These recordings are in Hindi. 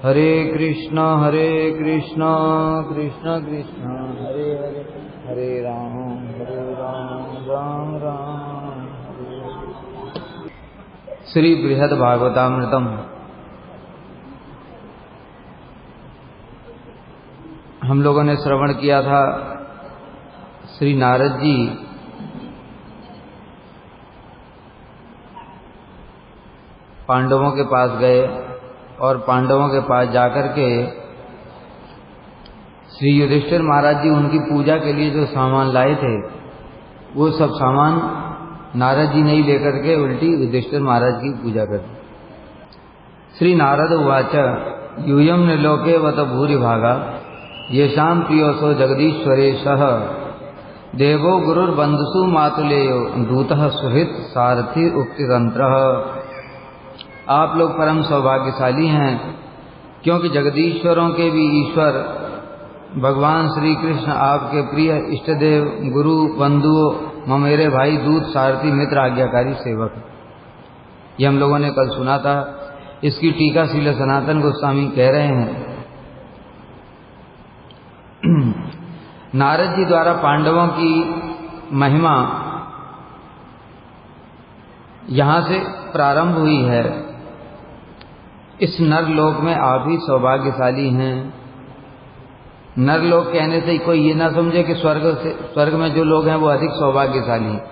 हरे कृष्णा कृष्ण कृष्ण हरे हरे, हरे राम राम राम हरे हरे। श्री बृहद भागवतामृतम। हम लोगों ने श्रवण किया था श्री नारद जी पांडवों के पास गए और पांडवों के पास जाकर के श्री युधिष्ठिर महाराज जी उनकी पूजा के लिए जो सामान लाए थे वो सब सामान नारद जी नहीं लेकर के उल्टी युधिष्ठिर महाराज की पूजा कर दी। श्री नारद उवाच यूयं निर्लोके वत भूरि भागा येषां प्रियोसो जगदीश्वरेशः देवो गुरुर्बन्धुषु मातुलेयो दूतः सुहृत् सारथी उक्तितंत्रः। आप लोग परम सौभाग्यशाली हैं क्योंकि जगदीश्वरों के भी ईश्वर भगवान श्री कृष्ण आपके प्रिय इष्टदेव गुरु बंधुओं ममेरे भाई दूत सारथी मित्र आज्ञाकारी सेवक। ये हम लोगों ने कल सुना था। इसकी टीका श्रील सनातन गोस्वामी कह रहे हैं नारद जी द्वारा पांडवों की महिमा यहां से प्रारंभ हुई है। इस नरलोक में आप ही सौभाग्यशाली हैं। नरलोक कहने से कोई ये ना समझे कि स्वर्ग में जो लोग हैं वो अधिक सौभाग्यशाली हैं।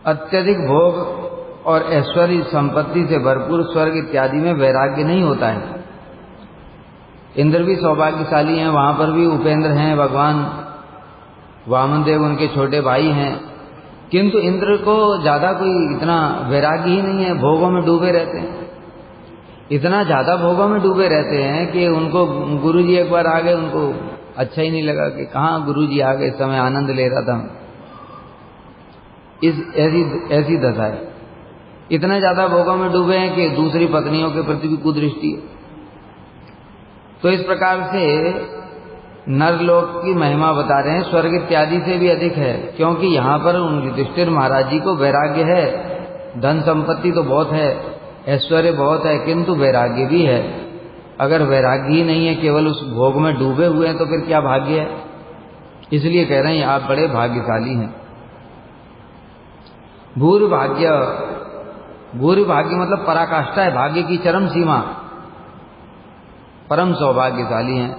अत्यधिक भोग और ऐश्वर्य संपत्ति से भरपूर स्वर्ग इत्यादि में वैराग्य नहीं होता है। इंद्र भी सौभाग्यशाली हैं, वहां पर भी उपेंद्र हैं, भगवान वामन देव उनके छोटे भाई हैं, किंतु इंद्र को ज्यादा कोई इतना वैराग्य ही नहीं है, भोगों में डूबे रहते हैं। इतना ज्यादा भोगों में डूबे रहते हैं कि उनको गुरुजी एक बार आ गए, उनको अच्छा ही नहीं लगा कि कहाँ गुरुजी आ गए, इस समय आनंद ले रहा था। ऐसी दशा है। इतना ज्यादा भोगों में डूबे हैं कि दूसरी पत्नियों के प्रति भी कुदृष्टि है। तो इस प्रकार से नरलोक की महिमा बता रहे हैं, स्वर्ग इत्यादि से भी अधिक है, क्योंकि यहाँ पर युधिष्ठिर महाराज जी को वैराग्य है। धन संपत्ति तो बहुत है, ऐश्वर्य बहुत है, किंतु वैराग्य भी है। अगर वैराग्य ही नहीं है, केवल उस भोग में डूबे हुए हैं, तो फिर क्या भाग्य है। इसलिए कह रहे हैं आप बड़े भाग्यशाली हैं। भूरि भाग्य, भूरि भाग्य मतलब पराकाष्ठा है, भाग्य की चरम सीमा। परम सौभाग्यशाली हैं।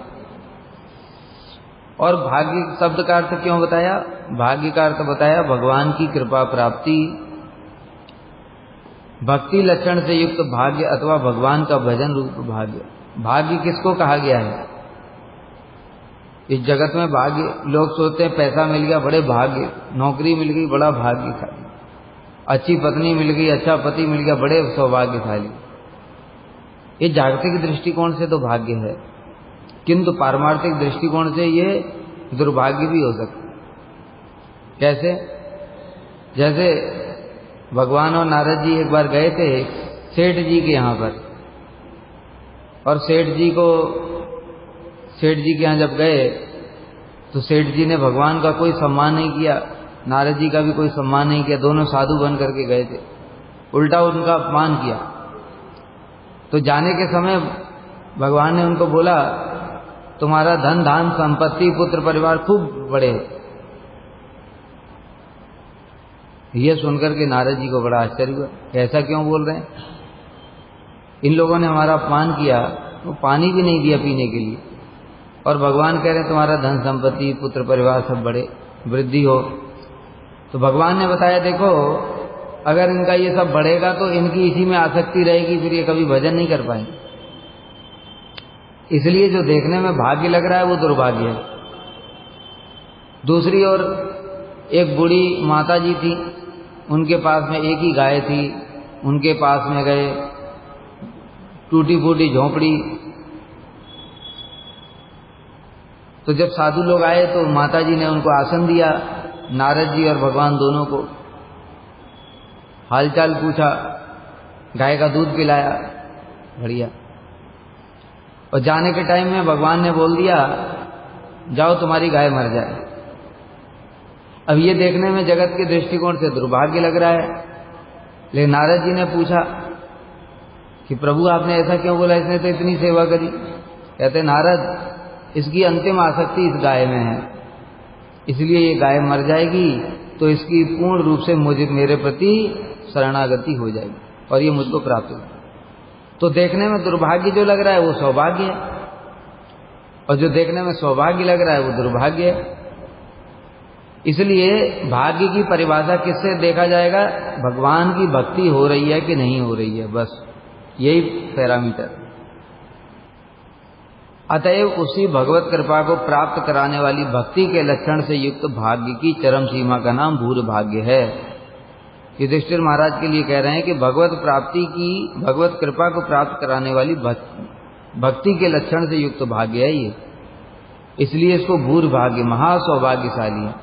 और भाग्य शब्द का अर्थ क्यों बताया? भाग्य का अर्थ बताया भगवान की कृपा प्राप्ति, भक्ति लक्षण से युक्त भाग्य अथवा भगवान का भजन रूप भाग्य। भाग्य किसको कहा गया है? इस जगत में भाग्य, लोग सोचते हैं पैसा मिल गया बड़े भाग्य, नौकरी मिल गई बड़ा भाग्यशाली, अच्छी पत्नी मिल गई, अच्छा पति मिल गया बड़े सौभाग्यशाली। ये जागतिक दृष्टिकोण से तो भाग्य है, किंतु पारमार्थिक दृष्टिकोण से ये दुर्भाग्य भी हो सकता है। कैसे? जैसे भगवान और नारद जी एक बार गए थे सेठ जी के यहाँ पर, और सेठ जी के यहाँ जब गए तो सेठ जी ने भगवान का कोई सम्मान नहीं किया, नारद जी का भी कोई सम्मान नहीं किया। दोनों साधु बन करके गए थे, उल्टा उनका अपमान किया। तो जाने के समय भगवान ने उनको बोला तुम्हारा धन धान संपत्ति पुत्र परिवार खूब बड़े। यह सुनकर के नारद जी को बड़ा आश्चर्य हुआ, ऐसा क्यों बोल रहे हैं? इन लोगों ने हमारा अपमान किया, वो पानी भी नहीं दिया पीने के लिए, और भगवान कह रहे हैं तुम्हारा धन संपत्ति पुत्र परिवार सब बड़े, वृद्धि हो। तो भगवान ने बताया देखो अगर इनका ये सब बढ़ेगा तो इनकी इसी में आसक्ति रहेगी, फिर ये कभी भजन नहीं कर पाएंगे। इसलिए जो देखने में भाग्य लग रहा है वो दुर्भाग्य है। दूसरी ओर एक बूढ़ी माता जी थी, उनके पास में एक ही गाय थी, उनके पास में गए, टूटी फूटी झोंपड़ी। तो जब साधु लोग आए तो माता जी ने उनको आसन दिया, नारद जी और भगवान दोनों को हालचाल पूछा, गाय का दूध पिलाया, बढ़िया। और जाने के टाइम में भगवान ने बोल दिया जाओ तुम्हारी गाय मर जाए। अब ये देखने में जगत के दृष्टिकोण से दुर्भाग्य लग रहा है, लेकिन नारद जी ने पूछा कि प्रभु आपने ऐसा क्यों बोला, इसने तो इतनी सेवा करी। कहते नारद, इसकी अंतिम आसक्ति इस गाय में है, इसलिए ये गाय मर जाएगी तो इसकी पूर्ण रूप से मेरे प्रति शरणागति हो जाएगी और ये मुझको प्राप्त होगा। तो देखने में दुर्भाग्य जो लग रहा है वो सौभाग्य है, और जो देखने में सौभाग्य लग रहा है वो दुर्भाग्य है। इसलिए भाग्य की परिभाषा किससे देखा जाएगा? भगवान की भक्ति हो रही है कि नहीं हो रही है, बस यही पैरामीटर। अतएव उसी भगवत कृपा को प्राप्त कराने वाली भक्ति के लक्षण से युक्त भाग्य की चरम सीमा का नाम भूर भाग्य है। युधिष्ठिर महाराज के लिए कह रहे हैं कि भगवत कृपा को प्राप्त कराने वाली भक्ति के लक्षण से युक्त भाग्य है ये, इसलिए इसको भूर भाग्य, महासौभाग्यशाली है।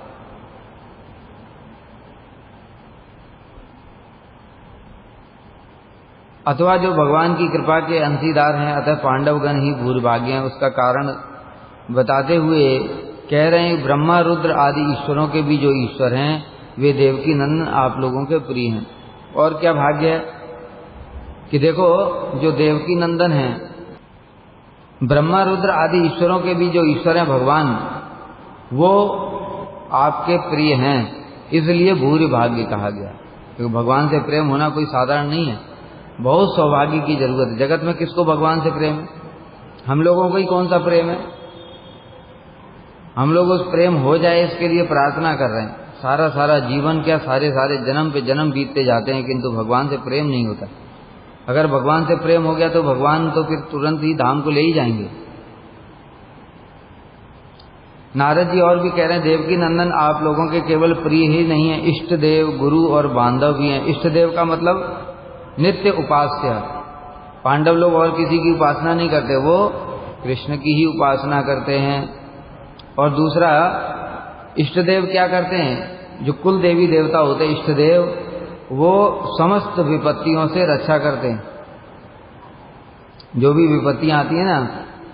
अथवा जो भगवान की कृपा के अंशीदार हैं, अतः पांडवगण ही भूर्भाग्य हैं। उसका कारण बताते हुए कह रहे हैं, ब्रह्मा रुद्र आदि ईश्वरों के भी जो ईश्वर हैं वे देवकी नंदन आप लोगों के प्रिय हैं। और क्या भाग्य है कि देखो, जो देवकी नंदन हैं, ब्रह्मा रुद्र आदि ईश्वरों के भी जो ईश्वर हैं भगवान, वो आपके प्रिय हैं, इसलिए भूरि भाग्य कहा गया। क्योंकि भगवान से प्रेम होना कोई साधारण नहीं है, बहुत सौभाग्य की जरूरत है। जगत में किसको भगवान से प्रेम है? हम लोगों को ही कौन सा प्रेम है? हम लोग उस प्रेम हो जाए इसके लिए प्रार्थना कर रहे हैं, सारा जीवन क्या, सारे जन्म पे जन्म बीतते जाते हैं, किंतु भगवान से प्रेम नहीं होता। अगर भगवान से प्रेम हो गया तो भगवान तो फिर तुरंत ही धाम को ले ही जाएंगे। नारद जी और भी कह रहे हैं, देवकी नंदन आप लोगों के केवल प्रिय ही नहीं है, इष्ट देव, गुरु और बांधव भी हैं। इष्ट देव का मतलब नित्य उपास्य। पांडव लोग और किसी की उपासना नहीं करते, वो कृष्ण की ही उपासना करते हैं। और दूसरा, इष्ट देव क्या करते हैं? जो कुल देवी देवता होते हैं इष्ट देव, वो समस्त विपत्तियों से रक्षा करते हैं। जो भी विपत्तियां आती है ना,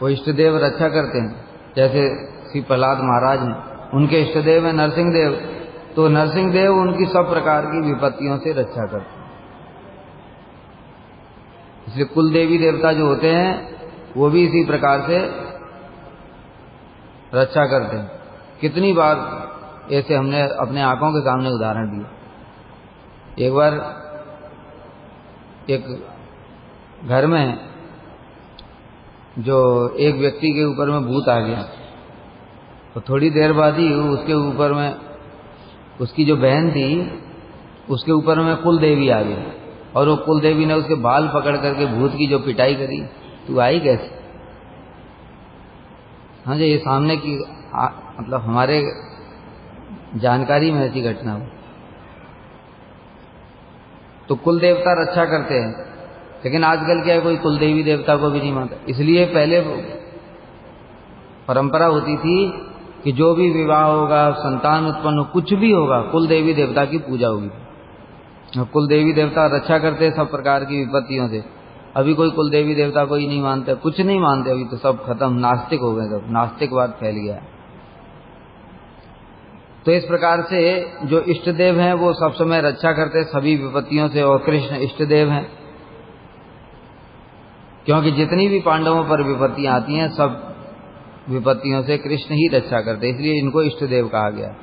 वो इष्ट देव रक्षा करते हैं। जैसे श्री प्रहलाद महाराज हैं, उनके इष्ट देव है नरसिंह देव, तो नरसिंह देव उनकी सब प्रकार की विपत्तियों से रक्षा करते हैं। इसलिए कुल देवी देवता जो होते हैं वो भी इसी प्रकार से रक्षा करते हैं। कितनी बार ऐसे हमने अपने आंखों के सामने उदाहरण दिए। एक बार एक घर में जो एक व्यक्ति के ऊपर में भूत आ गया, तो थोड़ी देर बाद ही उसके ऊपर में उसकी जो बहन थी उसके ऊपर में कुल देवी आ गई, और वो कुल देवी ने उसके बाल पकड़ करके भूत की जो पिटाई करी, तू आई कैसे? हाँ जी, ये सामने की मतलब हमारे जानकारी में ऐसी घटना हुई। तो कुल देवता रक्षा करते हैं, लेकिन आजकल क्या है, कोई कुल देवी देवता को भी नहीं मानता। इसलिए पहले परंपरा होती थी कि जो भी विवाह होगा, संतान उत्पन्न हो, कुछ भी होगा, कुल देवी देवता की पूजा होगी। कुल देवी देवता रक्षा करते सब प्रकार की विपत्तियों से। अभी कोई कुल देवी देवता को ही नहीं मानते, कुछ नहीं मानते, अभी तो सब खत्म, नास्तिक हो गए, सब नास्तिकवाद फैल गया है। तो इस प्रकार से जो इष्ट देव हैं वो सब समय रक्षा करते सभी विपत्तियों से, और कृष्ण इष्ट देव हैं, क्योंकि जितनी भी पांडवों पर विपत्तियां आती हैं सब विपत्तियों से कृष्ण ही रक्षा करते, इसलिए इनको इष्ट देव कहा गया।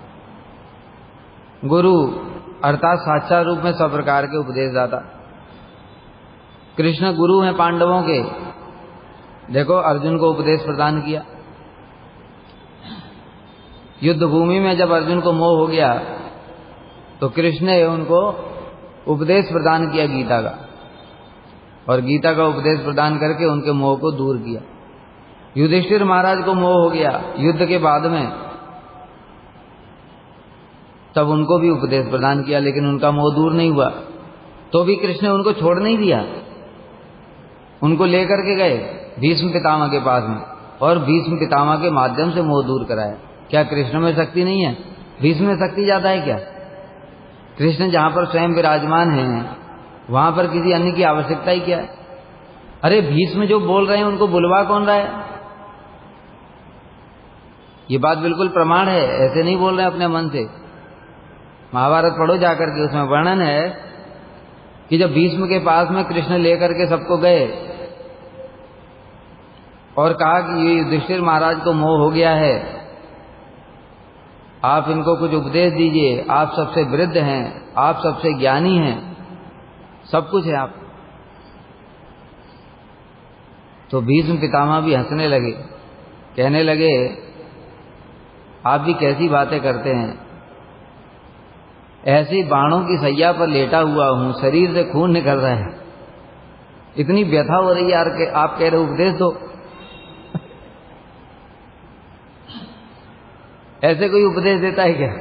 गुरु अर्थात साक्षात रूप में सब प्रकार के उपदेशदाता। कृष्ण गुरु हैं पांडवों के। देखो, अर्जुन को उपदेश प्रदान किया। युद्ध भूमि में जब अर्जुन को मोह हो गया तो कृष्ण ने उनको उपदेश प्रदान किया गीता का, और गीता का उपदेश प्रदान करके उनके मोह को दूर किया। युधिष्ठिर महाराज को मोह हो गया युद्ध के बाद में, तब उनको भी उपदेश प्रदान किया, लेकिन उनका मोह दूर नहीं हुआ। तो भी कृष्ण ने उनको छोड़ नहीं दिया, उनको लेकर के गए भीष्म पितामह के पास में, और भीष्म पितामह के माध्यम से मोह दूर कराया। क्या कृष्ण में शक्ति नहीं है? भीष्म में शक्ति ज्यादा है क्या? कृष्ण जहां पर स्वयं विराजमान हैं वहां पर किसी अन्य की आवश्यकता ही क्या है? अरे भीष्म जो बोल रहे हैं उनको बुलवा कौन रहा है? ये बात बिल्कुल प्रमाण है, ऐसे नहीं बोल रहे अपने मन से। महाभारत पढ़ो जाकर के, उसमें वर्णन है कि जब भीष्म के पास में कृष्ण लेकर के सबको गए और कहा कि ये युधिष्ठिर महाराज को मोह हो गया है, आप इनको कुछ उपदेश दीजिए, आप सबसे वृद्ध हैं, आप सबसे ज्ञानी हैं, सब कुछ है आप। तो भीष्म पितामह भी हंसने लगे, कहने लगे आप भी कैसी बातें करते हैं, ऐसी बाणों की सैया पर लेटा हुआ हूं, शरीर से खून निकल रहा है, इतनी व्यथा हो रही है यार कि आप कह रहे उपदेश दो। ऐसे कोई उपदेश देता है क्या?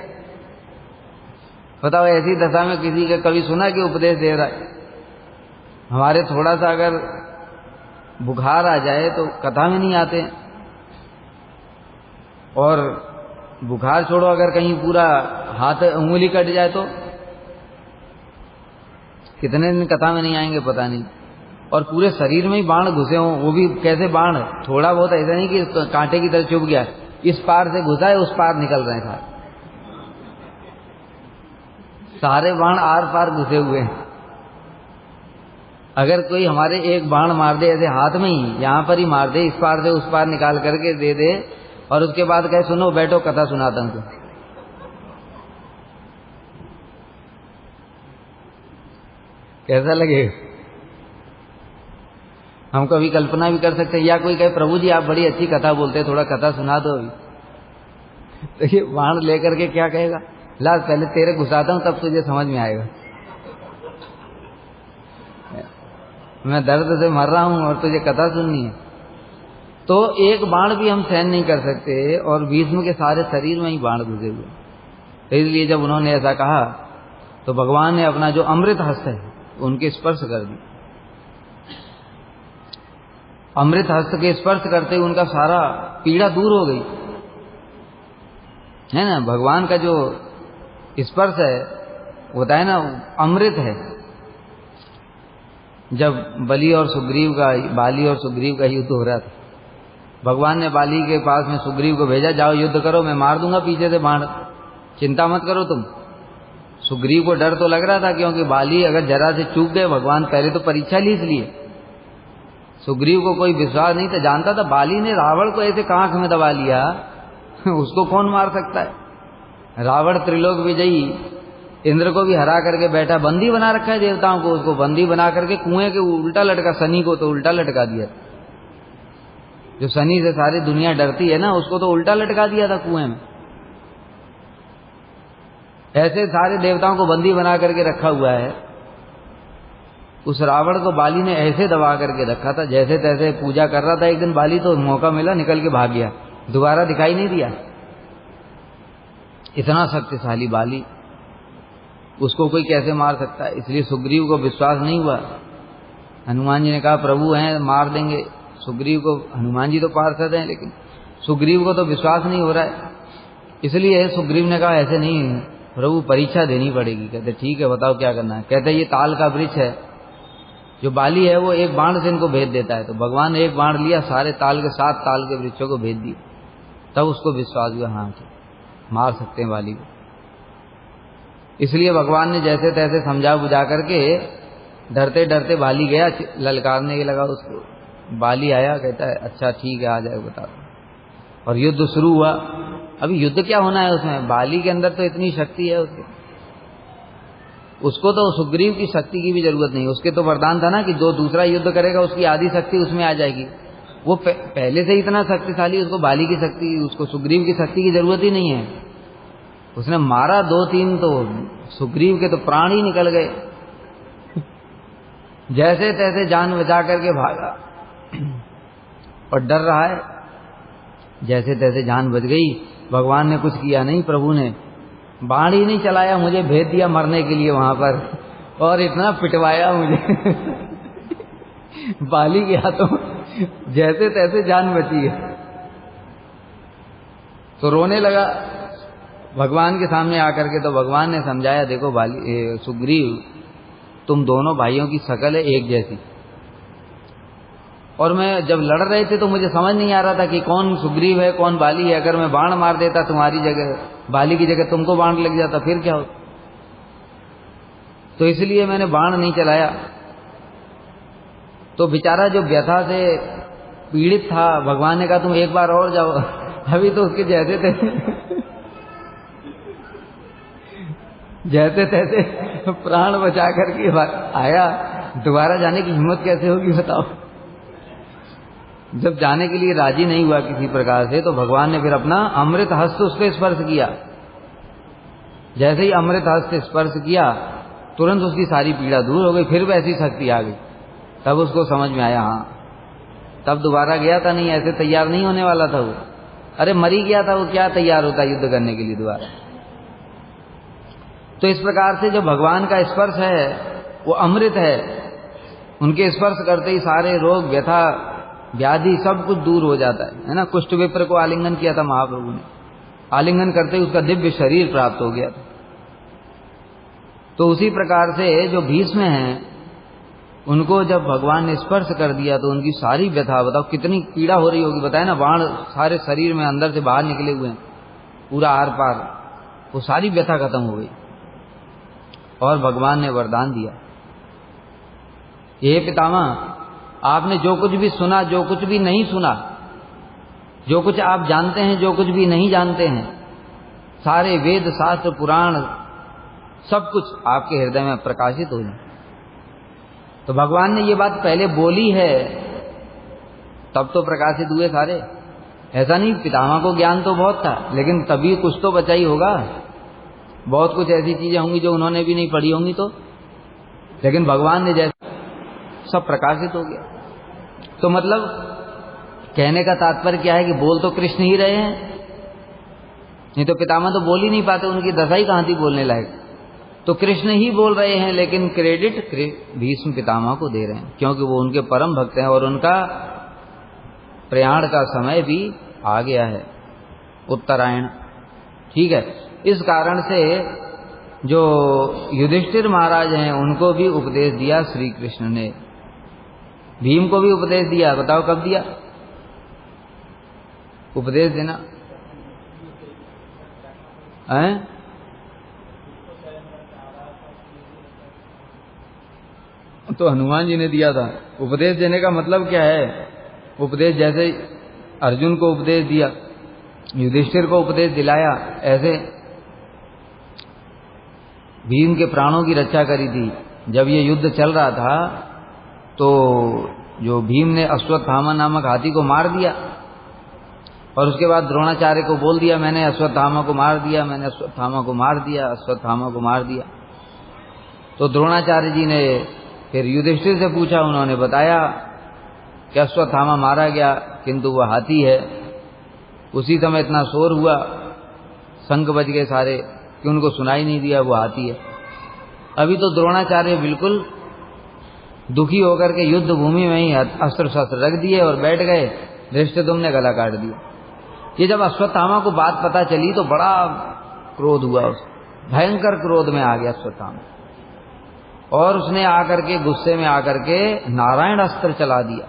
बताओ, ऐसी दशा में किसी का कभी सुना कि उपदेश दे रहा है? हमारे थोड़ा सा अगर बुखार आ जाए तो कथा में नहीं आते, और बुखार छोड़ो अगर कहीं पूरा हाथ उंगली कट जाए तो कितने दिन कथा में नहीं आएंगे पता नहीं। और पूरे शरीर में ही बाण घुसे हों, वो भी कैसे बाण, थोड़ा बहुत ऐसा नहीं कि कांटे की तरह चुभ गया, इस पार से घुसा है उस पार निकल रहे हैं, सारे बाण आर पार घुसे हुए हैं। अगर कोई हमारे एक बाण मार दे ऐसे हाथ में ही, यहां पर ही मार दे, इस पार से उस पार निकाल करके दे दे, और उसके बाद कहे सुनो बैठो कथा सुनाता हूं, कैसा लगेगा? हम कभी कल्पना भी कर सकते हैं। या कोई कहे प्रभु जी आप बड़ी अच्छी कथा बोलते हैं, थोड़ा कथा सुना दो अभी, तो ये बाण लेकर के क्या कहेगा, ला पहले तेरे घुसाता हूं तब तुझे समझ में आएगा, मैं दर्द से मर रहा हूं और तुझे कथा सुननी है। तो एक बाण भी हम सहन नहीं कर सकते, और भीष्म के सारे शरीर में ही बाण घुसे हुए। तो इसलिए जब उन्होंने ऐसा कहा तो भगवान ने अपना जो अमृत हस्त है उनके स्पर्श कर दी। अमृत हस्त के स्पर्श करते हुए उनका सारा पीड़ा दूर हो गई, है ना। भगवान का जो स्पर्श है होता है ना, अमृत है। जब बाली और सुग्रीव का युद्ध हो रहा था, भगवान ने बाली के पास में सुग्रीव को भेजा, जाओ युद्ध करो, मैं मार दूंगा पीछे से बाण, चिंता मत करो तुम। सुग्रीव को डर तो लग रहा था, क्योंकि बाली अगर जरा से चूक गए, भगवान पहले तो परीक्षा ली इसलिए। सुग्रीव को कोई विश्वास नहीं था, जानता था बाली ने रावण को ऐसे कांख में दबा लिया, उसको कौन मार सकता है। रावण त्रिलोक विजयी, इंद्र को भी हरा करके बैठा, बंदी बना रखा है देवताओं को, उसको बंदी बना करके कुएं के उल्टा लटका, शनि को तो उल्टा लटका दिया। जो शनि से सारी दुनिया डरती है ना, उसको तो उल्टा लटका दिया था कुएं में। ऐसे सारे देवताओं को बंदी बना करके रखा हुआ है। उस रावण को बाली ने ऐसे दबा करके रखा था, जैसे तैसे पूजा कर रहा था। एक दिन बाली तो मौका मिला, निकल के भाग गया, दोबारा दिखाई नहीं दिया। इतना शक्तिशाली बाली, उसको कोई कैसे मार सकता है। इसलिए सुग्रीव को विश्वास नहीं हुआ। हनुमान जी ने कहा प्रभु हैं, मार देंगे सुग्रीव को। हनुमान जी तो पार्षद हैं, लेकिन सुग्रीव को तो विश्वास नहीं हो रहा है। इसलिए सुग्रीव ने कहा ऐसे नहीं प्रभु, परीक्षा देनी पड़ेगी। कहते ठीक है, बताओ क्या करना है। कहते ये ताल का वृक्ष है, जो बाली है वो एक बाण से इनको भेद देता है। तो भगवान ने एक बाण लिया, सारे ताल के 7 ताल के वृक्षों को भेद दिए। तब उसको विश्वास हुआ, हाँ मार सकते हैं बाली को। इसलिए भगवान ने जैसे तैसे समझा बुझा करके, डरते डरते बाली गया, ललकारने के लगा उसको। बाली आया, कहता है अच्छा ठीक है आ जाए बता दो। और युद्ध शुरू हुआ। अभी युद्ध क्या होना है उसमें, बाली के अंदर तो इतनी शक्ति है उसको तो सुग्रीव की शक्ति की भी जरूरत नहीं। उसके तो वरदान था ना कि जो दूसरा युद्ध करेगा उसकी आधी शक्ति उसमें आ जाएगी। वो पहले से इतना शक्तिशाली, उसको बाली की शक्ति, उसको सुग्रीव की शक्ति की जरूरत ही नहीं है। उसने मारा 2-3 तो सुग्रीव के तो प्राण ही निकल गए। जैसे तैसे जान बचा करके भागा, और डर रहा है। जैसे तैसे जान बच गई। भगवान ने कुछ किया नहीं, प्रभु ने बाण ही नहीं चलाया, मुझे भेज दिया मरने के लिए वहां पर, और इतना पिटवाया मुझे बाली के हाथों। जैसे तैसे जान बची है। तो रोने लगा भगवान के सामने आकर के। तो भगवान ने समझाया, देखो बाली सुग्रीव, तुम दोनों भाइयों की शकल है एक जैसी, और मैं जब लड़ रहे थे तो मुझे समझ नहीं आ रहा था कि कौन सुग्रीव है कौन बाली है। अगर मैं बाण मार देता तुम्हारी जगह, बाली की जगह तुमको बाण लग जाता, फिर क्या होता। तो इसलिए मैंने बाण नहीं चलाया। तो बेचारा जो व्यथा से पीड़ित था, भगवान ने कहा तुम एक बार और जाओ। अभी तो उसके जैसे तैसे प्राण बचा करके आया, दोबारा जाने की हिम्मत कैसे होगी बताओ। जब जाने के लिए राजी नहीं हुआ किसी प्रकार से, तो भगवान ने फिर अपना अमृत हस्त उस पर स्पर्श किया। जैसे ही अमृत हस्त स्पर्श किया, तुरंत उसकी सारी पीड़ा दूर हो गई, फिर वैसी शक्ति आ गई। तब उसको समझ में आया, हाँ तब दोबारा गया था, नहीं ऐसे तैयार नहीं होने वाला था वो। अरे मरी गया था वो, क्या तैयार होता युद्ध करने के लिए दोबारा। तो इस प्रकार से जो भगवान का स्पर्श है वो अमृत है। उनके स्पर्श करते ही सारे रोग, व्यथा, व्याधि सब कुछ दूर हो जाता है ना। कुष्ठ विप्र को आलिंगन किया था महाप्रभु ने, आलिंगन करते ही उसका दिव्य शरीर प्राप्त हो गया था। तो उसी प्रकार से जो भीष्म हैं, उनको जब भगवान ने स्पर्श कर दिया तो उनकी सारी व्यथा, बताओ कितनी पीड़ा हो रही होगी, बताए ना, बाण सारे शरीर में अंदर से बाहर निकले हुए हैं, पूरा आर पार, वो सारी व्यथा खत्म हो गई। और भगवान ने वरदान दिया, हे पितामह, आपने जो कुछ भी सुना, जो कुछ भी नहीं सुना, जो कुछ आप जानते हैं, जो कुछ भी नहीं जानते हैं, सारे वेद शास्त्र पुराण सब कुछ आपके हृदय में प्रकाशित हो जाए। तो भगवान ने ये बात पहले बोली है, तब तो प्रकाशित हुए सारे। ऐसा नहीं, पितामह को ज्ञान तो बहुत था, लेकिन तभी कुछ तो बचा ही होगा। बहुत कुछ ऐसी चीजें होंगी जो उन्होंने भी नहीं पढ़ी होंगी, तो लेकिन भगवान ने जैसे सब प्रकाशित हो गया। तो मतलब कहने का तात्पर्य क्या है कि बोल तो कृष्ण ही रहे हैं, नहीं तो पितामह तो बोल ही नहीं पाते, उनकी दशा ही कहां थी बोलने लायक। तो कृष्ण ही बोल रहे हैं, लेकिन क्रेडिट भीष्म पितामह को दे रहे हैं, क्योंकि वो उनके परम भक्त हैं और उनका प्रयाण का समय भी आ गया है, उत्तरायण। ठीक है, इस कारण से जो युधिष्ठिर महाराज हैं उनको भी उपदेश दिया श्री कृष्ण ने, भीम को भी उपदेश दिया। बताओ कब दिया उपदेश देना है? तो हनुमान जी ने दिया था। उपदेश देने का मतलब क्या है? उपदेश जैसे अर्जुन को उपदेश दिया, युधिष्ठिर को उपदेश दिलाया, ऐसे भीम के प्राणों की रक्षा करी थी। जब ये युद्ध चल रहा था तो जो भीम ने अश्वत्थामा नामक हाथी को मार दिया, और उसके बाद द्रोणाचार्य को बोल दिया, मैंने अश्वत्थामा को मार दिया, मैंने अश्वत्थामा को मार दिया, अश्वत्थामा को मार दिया। तो द्रोणाचार्य जी ने फिर युधिष्ठिर से पूछा, उन्होंने बताया कि अश्वत्थामा मारा गया, किंतु वह हाथी है। उसी समय इतना शोर हुआ, शंख बज गए सारे, कि उनको सुनाई नहीं दिया वो हाथी है। अभी तो द्रोणाचार्य बिल्कुल दुखी होकर के युद्ध भूमि में ही अस्त्र शस्त्र रख दिए और बैठ गए। धृष्टद्युम्न ने गला काट दिया। ये जब अश्वत्थामा को बात पता चली तो बड़ा क्रोध हुआ, भयंकर क्रोध में आ गया अश्वत्थामा, और उसने आकर के गुस्से में आकर के नारायण अस्त्र चला दिया।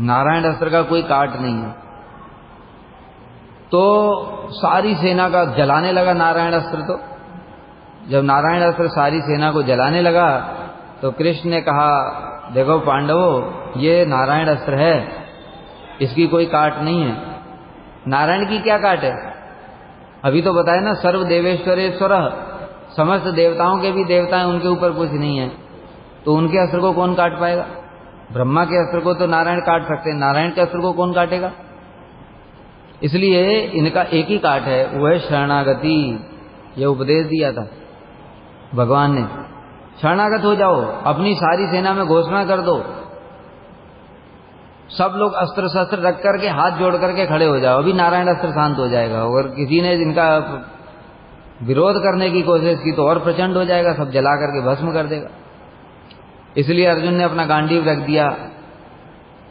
नारायण अस्त्र का कोई काट नहीं है, तो सारी सेना का जलाने लगा नारायण अस्त्र। तो जब नारायण अस्त्र सारी सेना को जलाने लगा तो कृष्ण ने कहा, देखो पांडवों, ये नारायण अस्त्र है, इसकी कोई काट नहीं है। नारायण की क्या काट है? अभी तो बताया ना, सर्व देवेश्वरेश्वर, समस्त देवताओं के भी देवता हैं, उनके ऊपर कुछ नहीं है, तो उनके अस्त्र को कौन काट पाएगा? ब्रह्मा के अस्त्र को तो नारायण काट सकते हैं, नारायण के अस्त्र को कौन काटेगा? इसलिए इनका एक ही काट है, वो है शरणागति। यह उपदेश दिया था भगवान ने, शरणागत हो जाओ, अपनी सारी सेना में घोषणा कर दो, सब लोग अस्त्र शस्त्र रख करके हाथ जोड़ करके खड़े हो जाओ, अभी नारायण अस्त्र शांत हो जाएगा। अगर किसी ने इनका विरोध करने की कोशिश की तो और प्रचंड हो जाएगा, सब जला करके भस्म कर देगा। इसलिए अर्जुन ने अपना गांडीव रख दिया,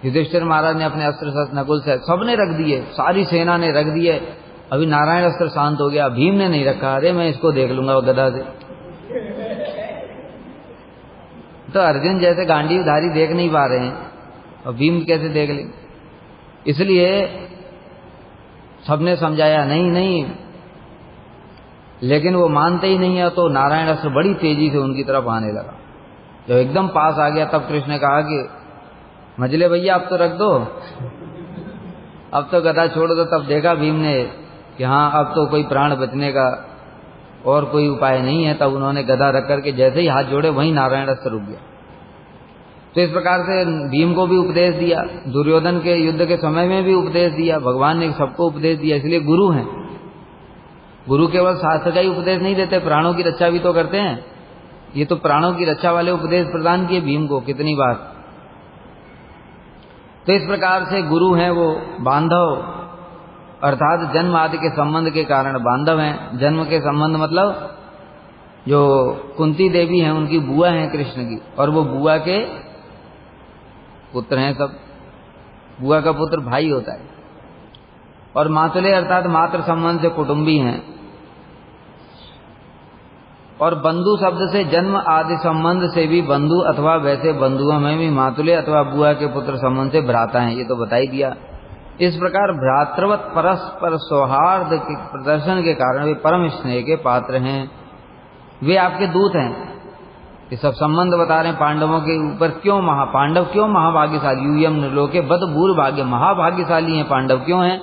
युधिष्ठिर महाराज ने अपने अस्त्र शस्त्र, नकुल से सबने रख दिए, सारी सेना ने रख दिए। अभी नारायण अस्त्र शांत हो गया, भीम ने नहीं रखा। अरे मैं इसको देख लूंगा वो गदा से। तो अर्जुन जैसे गांडीवधारी देख नहीं पा रहे हैं, और भीम कैसे देख लेंगे? इसलिए सबने समझाया, नहीं नहीं, लेकिन वो मानते ही नहीं है। तो नारायण अस्त्र बड़ी तेजी से उनकी तरफ आने लगा। जब एकदम पास आ गया तब कृष्ण ने कहा कि मझले भैया अब तो रख दो, अब तो गदा छोड़ दो। तब देखा भीम ने कि हाँ अब तो कोई प्राण बचने का और कोई उपाय नहीं है। तब उन्होंने गदा रख करके जैसे ही हाथ जोड़े वहीं नारायण अस्त्र रुक गया। तो इस प्रकार से भीम को भी उपदेश दिया, दुर्योधन के युद्ध के समय में भी उपदेश दिया, भगवान ने सबको उपदेश दिया। इसलिए गुरु हैं। गुरु केवल शास्त्र का ही उपदेश नहीं देते, प्राणों की रक्षा भी तो करते हैं। ये तो प्राणों की रक्षा वाले उपदेश प्रदान किए भीम को कितनी बार। तो इस प्रकार से गुरु हैं वो बांधव, अर्थात जन्म आदि के संबंध के कारण बांधव हैं। जन्म के संबंध मतलब जो कुंती देवी हैं उनकी बुआ हैं कृष्ण की, और वो बुआ के पुत्र हैं सब। बुआ का पुत्र भाई होता है। और मातुले अर्थात मातृ संबंध से कुटुंबी हैं। और बंधु शब्द से जन्म आदि संबंध से भी बंधु अथवा वैसे बंधुओं में भी मातुले अथवा बुआ के पुत्र संबंध से भ्राता हैं, ये तो बता ही दिया। इस प्रकार भ्रातृवत परस्पर सौहार्द के प्रदर्शन के कारण वे परम स्नेह के पात्र हैं। वे आपके दूत हैं। ये सब संबंध बता रहे हैं पांडवों के ऊपर। क्यों पांडव क्यों महाभाग्यशाली, यूयम लोके बद भूर भाग्य, महाभाग्यशाली हैं पांडव। क्यों हैं?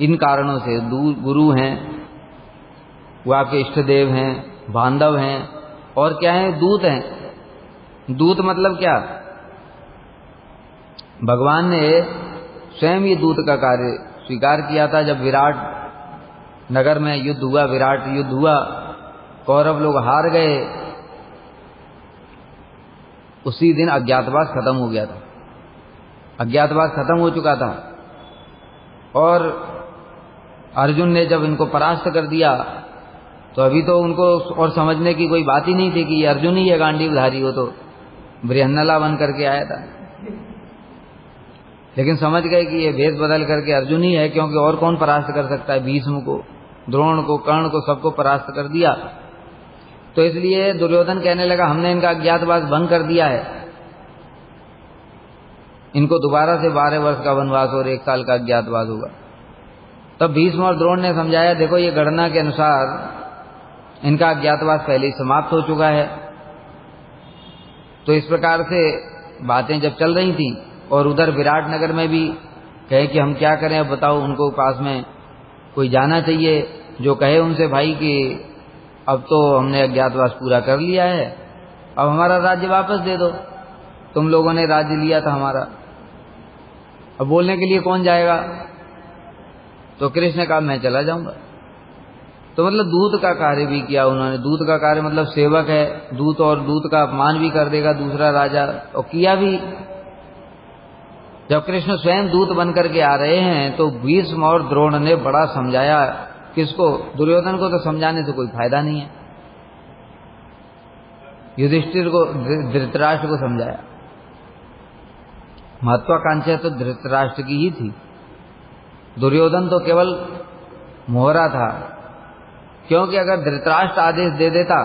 इन कारणों से। गुरु हैं, वो आपके इष्ट देव हैं, बांधव हैं, और क्या है? दूत हैं। दूत मतलब क्या? भगवान ने स्वयं ये दूत का कार्य स्वीकार किया था। जब विराट नगर में युद्ध हुआ, विराट युद्ध हुआ, कौरव लोग हार गए, उसी दिन अज्ञातवास खत्म हो गया था। अज्ञातवास खत्म हो चुका था। और अर्जुन ने जब इनको परास्त कर दिया तो अभी तो उनको और समझने की कोई बात ही नहीं थी कि ये अर्जुन ही है गांडीवधारी। हो तो बृहन्नला बन करके आया था, लेकिन समझ गए कि ये भेष बदल करके अर्जुन ही है, क्योंकि और कौन परास्त कर सकता है? भीष्म को, द्रोण को, कर्ण को, सबको परास्त कर दिया। तो इसलिए दुर्योधन कहने लगा हमने इनका अज्ञातवास भंग कर दिया है, इनको दोबारा से 12 वर्ष का वनवास और 1 साल का अज्ञातवास होगा। तब भीष्म और द्रोण ने समझाया देखो ये गणना के अनुसार इनका अज्ञातवास पहले ही समाप्त हो चुका है। तो इस प्रकार से बातें जब चल रही थी और उधर विराट नगर में भी कहे कि हम क्या करें, अब बताओ। उनको पास में कोई जाना चाहिए जो कहे उनसे भाई कि अब तो हमने अज्ञातवास पूरा कर लिया है, अब हमारा राज्य वापस दे दो, तुम लोगों ने राज्य लिया था हमारा। अब बोलने के लिए कौन जाएगा? तो कृष्ण ने कहा मैं चला जाऊंगा। तो मतलब दूत का कार्य भी किया उन्होंने। दूत का कार्य मतलब सेवक है दूत, और दूत का अपमान भी कर देगा दूसरा राजा, और किया भी। जब कृष्ण स्वयं दूत बन करके आ रहे हैं तो भीष्म और द्रोण ने बड़ा समझाया। किसको? दुर्योधन को तो समझाने से कोई फायदा नहीं है। युधिष्ठिर को, धृतराष्ट्र को समझाया। महत्वाकांक्षा तो धृतराष्ट्र की ही थी। दुर्योधन तो केवल मोहरा था, क्योंकि अगर धृतराष्ट्र आदेश दे देता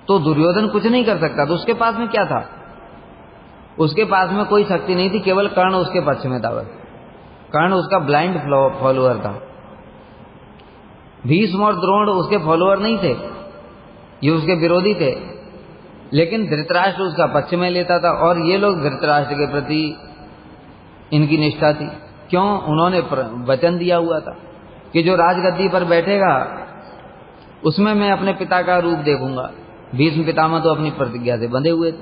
तो दुर्योधन कुछ नहीं कर सकता। तो उसके पास में क्या था? उसके पास में कोई शक्ति नहीं थी, केवल कर्ण उसके पक्ष में था बस। कर्ण उसका ब्लाइंड फॉलोअर था। भीष्म और द्रोण उसके फॉलोअर नहीं थे, ये उसके विरोधी थे। लेकिन धृतराष्ट्र उसका पक्ष में लेता था, और ये लोग धृतराष्ट्र के प्रति इनकी निष्ठा थी। क्यों? उन्होंने वचन दिया हुआ था कि जो राजगद्दी पर बैठेगा उसमें मैं अपने पिता का रूप देखूंगा। भीष्म पितामह तो अपनी प्रतिज्ञा से बंधे हुए थे,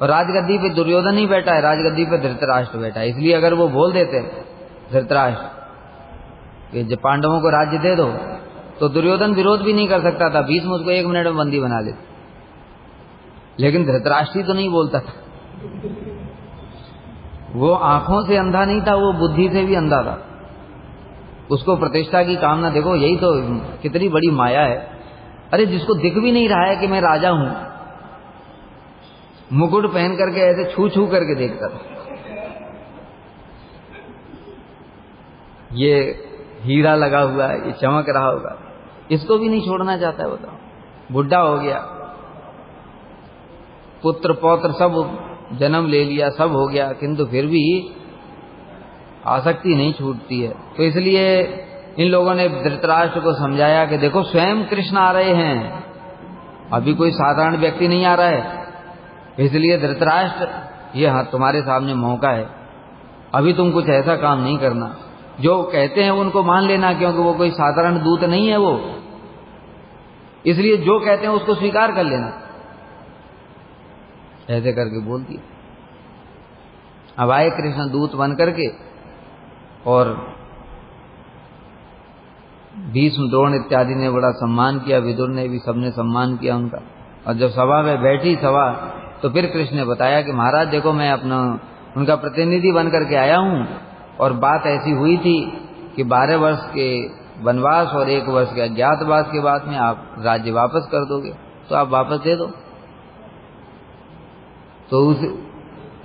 और राजगद्दी पे दुर्योधन नहीं बैठा है, राजगद्दी पे धृतराष्ट्र बैठा है। इसलिए अगर वो बोल देते धृतराष्ट्र कि जब पांडवों को राज्य दे दो, तो दुर्योधन विरोध भी नहीं कर सकता था। भीष्म उसको 1 मिनट में बंदी बना लेते। लेकिन धृतराष्ट्र तो नहीं बोलता था। वो आंखों से अंधा नहीं था, वो बुद्धि से भी अंधा था। उसको प्रतिष्ठा की कामना, देखो यही तो कितनी बड़ी माया है। अरे जिसको दिख भी नहीं रहा है कि मैं राजा हूं, मुकुट पहन करके ऐसे छू छू करके देखता था। ये हीरा लगा हुआ है, ये चमक रहा होगा, इसको भी नहीं छोड़ना चाहता है। बताओ, बुढ़ा हो गया, पुत्र पौत्र सब जन्म ले लिया, सब हो गया, किंतु फिर भी आसक्ति नहीं छूटती है। तो इसलिए इन लोगों ने धृतराष्ट्र को समझाया कि देखो स्वयं कृष्ण आ रहे हैं, अभी कोई साधारण व्यक्ति नहीं आ रहा है, इसलिए धृतराष्ट्र ये तुम्हारे सामने मौका है, अभी तुम कुछ ऐसा काम नहीं करना, जो कहते हैं उनको मान लेना, क्योंकि वो कोई साधारण दूत नहीं है वो, इसलिए जो कहते हैं उसको स्वीकार कर लेना। ऐसे करके बोल दिया। अब आए कृष्ण दूत बन करके, और भीष्म द्रोण इत्यादि ने बड़ा सम्मान किया, विदुर ने भी, सबने सम्मान किया उनका। और जब सभा में बैठी सभा, तो फिर कृष्ण ने बताया कि महाराज देखो मैं अपना उनका प्रतिनिधि बन करके आया हूं, और बात ऐसी हुई थी कि 12 वर्ष के वनवास और 1 वर्ष के अज्ञातवास के बाद में आप राज्य वापस कर दोगे, तो आप वापस दे दो। तो उस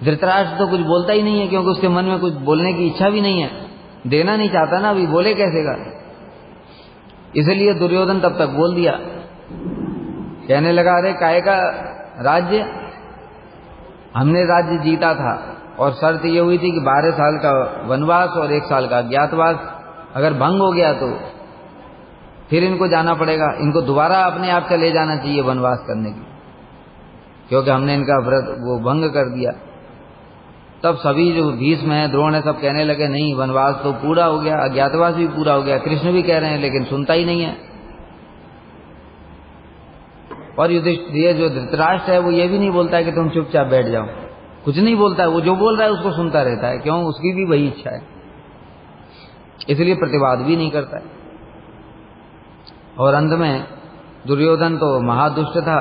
धृतराष्ट्र तो कुछ बोलता ही नहीं है, क्योंकि उसके मन में कुछ बोलने की इच्छा भी नहीं है, देना नहीं चाहता ना, अभी बोले कैसे का। इसलिए दुर्योधन तब तक बोल दिया, कहने लगा अरे काहे का राज्य, हमने राज्य जीता था और शर्त ये हुई थी कि 12 साल का वनवास और 1 साल का अज्ञातवास, अगर भंग हो गया तो फिर इनको जाना पड़ेगा, इनको दोबारा अपने आप चले जाना चाहिए वनवास करने की, क्योंकि हमने इनका व्रत वो भंग कर दिया। तब सभी जो भीष्म है, द्रोण है, सब कहने लगे नहीं वनवास तो पूरा हो गया, अज्ञातवास भी पूरा हो गया, कृष्ण भी कह रहे हैं लेकिन सुनता ही नहीं है। और ये जो धृतराष्ट्र है वो ये भी नहीं बोलता है कि तुम चुपचाप बैठ जाओ, कुछ नहीं बोलता है, वो जो बोल रहा है उसको सुनता रहता है, क्यों, उसकी भी वही इच्छा है, इसलिए प्रतिवाद भी नहीं करता है। और अंत में दुर्योधन तो महादुष्ट था,